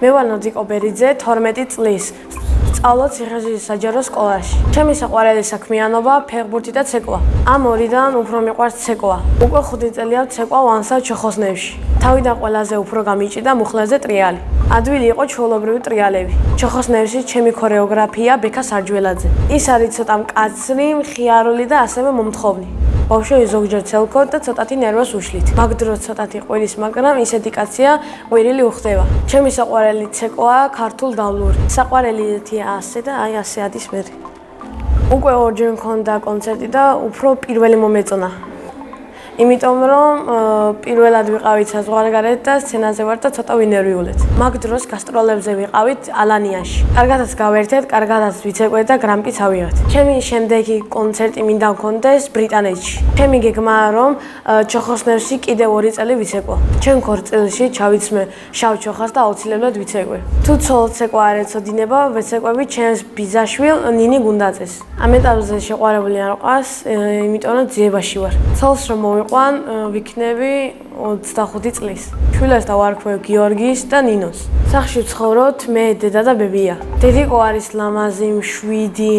მე ვარ ნოდიკო ბერიძე, 12 წლის. სწავლობ ციხეში საჯარო სკოლაში. ჩემი საყვარელი საქმიანობა ფეხბურთი და ცეკვა. ამ ორიდან უფრო მიყვარს ცეკვა. უკვე 5 წელია ცეკვა ვანსა ჩოხოსნევში. თავიდან ყველაზე უფრო გამიჭირდა მუხლაზე ტრიალი. ადვილი იყო ჩვეულებრივი ტრიალები. ჩოხოსნევში ჩემი ქორეოგრაფია ბექა სარჯველაძე. ის არის ცოტა მკაცრი, მხიარული და ასევე მომთხოვნი. ბავშვი ზოგჯერ ცელქოთ და ცოტათი ნერვოს უშლით. მაგ დროს ცოტათი ყვირის, მაგრამ ისეთი კაცია, ყვირილი უხდება. ჩემი საყვარელი ცეკვაა ქართულ დავლური. საყვარელი ეთია ასე და აი ასე ადის მე. უკვე ორჯერ მქონდა კონცერტი და უფრო პირველი მომეწონა. იმიტომ რომ პირველად ვიყავით საზღვარგარეთ და სცენაზე ვარ და ცოტა ვინერვიულეთ. მაგ დროს გასტროლებზე ვიყავით ალანიაში. კარგადაც გავერთეთ, კარგადაც ვიცეკვეთ და გრამპიც ავიღეთ. ჩემი შემდეგი კონცერტი მინდა მქონდეს ბრიტანეთში. ჩემი გეგმაა რომ ჩოხოსნევში კიდევ 2 წელი ვიცეკვო. ჩემ ქორწილში ჩავიცმე შავ ჩოხას და აუცილებლად ვიცეკვე. თუ ცოლ ცეკვა არ ეცოდინება, ვეცეკვები ჩემს ბიძაშვილ ნინი გუნდაძეს. ამ ეტაპზე შეყვარებული არ ვყავს, იმიტომ რომ ძიებაში ვარ. ცოლს რომ მოვიყვან, ვიქნები 25 წლის. შვილებს დავარქვევ გიორგის და ნინოს. სახლში ვცხოვრობთ მე, დედა და ბებია. დედიკო არის ლამაზი, მშვიდი,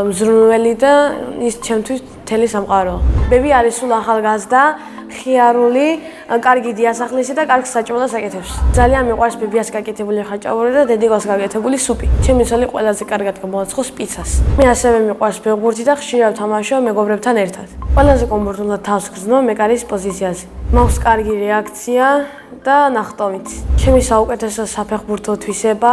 მზრუნველი და ის ჩემთვის მთელი სამყაროა. ბები არის სულ ახალგაზრდა, ხიარული, კარგი დიასახლისი და კარგ საჭმელას აკეთებს. ძალიან მიყვარს ბებიას გაკეთებული ხაჭაპური და დედიკოს გაკეთებული სუპი. ჩემი ცოლი ყველაზე კარგად გამოაცხოს პიცას. მე ასევე მიყვარს ფეხბურთი და ხშირად ვთამაშობ მეგობრებთან ერთად. ყველაზე კომფორტულად თავს გრძნობ მეკარის პოზიციაზე. მაქვს კარგი რეაქცია და ნახტომით. ჩემი საუკეთესო საფეხბურთო თვისება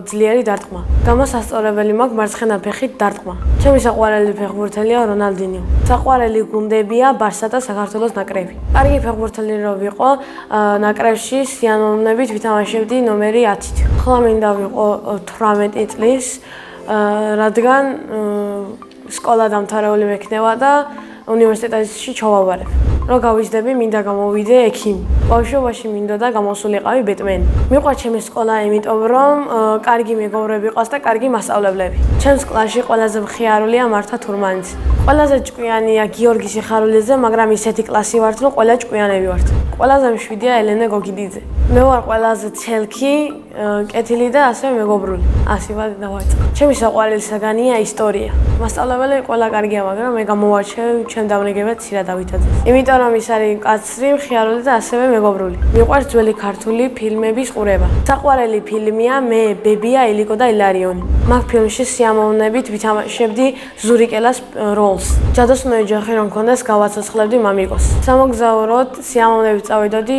ძლიერი დარტყმა. გამოსასწორებელი მაქვს მარცხენა ფეხით დარტყმა. ჩემი საყვარელი ფეხბურთელია რონალდინიო. საყვარელი გუნდებია ბარსა და საქართველოს ნაკრები. კარგი ფეხბურთელი რო ვიყო, ნაკრებში სიამოვნებით ვითამაშებდი ნომერი 10-ით. ხოლო მინდა ვიყო 18 წლის, რადგან სკოლა დამთავრებული მექნება და უნივერსიტეტში ჩავაბარებ. რო გავიზრდები, მინდა გამოვიდე ექიმი. ბავშვობაში მინდოდა გამოსულიყავი ბეტმენი. მიყვარს ჩემი სკოლა, იმიტომ რომ კარგი მეგობრები ყავს და კარგი მასწავლებლები. ჩემს კლასში ყველაზე მხიარულია მართა თურმანიძე. ყველაზე ჭკვიანია გიორგი სიხარულიძე, მაგრამ ისეთი კლასი ვართ, რომ ყველა ჭკვიანები ვართ. ყველაზე მშვიდია ელენე გოგიდიძე. მე ვარ ყველაზე ცელქი, კეთილი და ასევე მეგობრული. ასივად დავაწყო. ჩემი საყვარელი საგანია ისტორია. მასწავლებელი ყველა კარგია, მაგრამ მე გამოვარჩევ ჩემ დავნეგებად ცირა დავითაძეს. იმიტომ რომ ის არის კაცრი, მხიარული და ასევე მეგობრული. მიყვარს ძველი ქართული ფილმების ყურება. საყვარელი ფილმია მე, ბებია, ილიკო და ილარიონი. მაგ ფილმში სიამოვნებით ვითამაშებდი ზურიკელას როლს. ჯადოსნოე ოჯახი რომ მქონდეს, გავაცოცხლებდი მამიკოს. სამოგზაუროდ სიამოვნებით წავიდოდი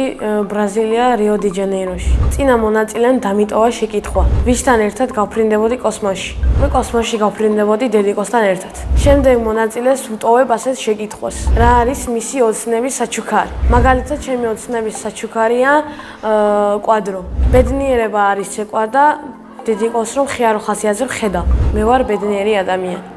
ბრაზილია, რიო დი ჟანეიროში. წინა მონაწილემ დამიტოვა შეკითხვა, ვისთან ერთად გავფრინდებოდი კოსმოსში. მე კოსმოსში გავფრინდებოდი დედიკოსთან ერთად. შემდეგ მონაწილეს ვუტოვებ ასეთ შეკითხვას. რა არის მისი ოცნების საჩუქარი? მაგალითად, ჩემი ოცნების საჩუქარია კვადრო. ბედნიერება არის ცეკვა და დედიკოს რომ ხიარო ხასიათზე ვხედავ. მე ვარ ბედნიერი ადამიანი.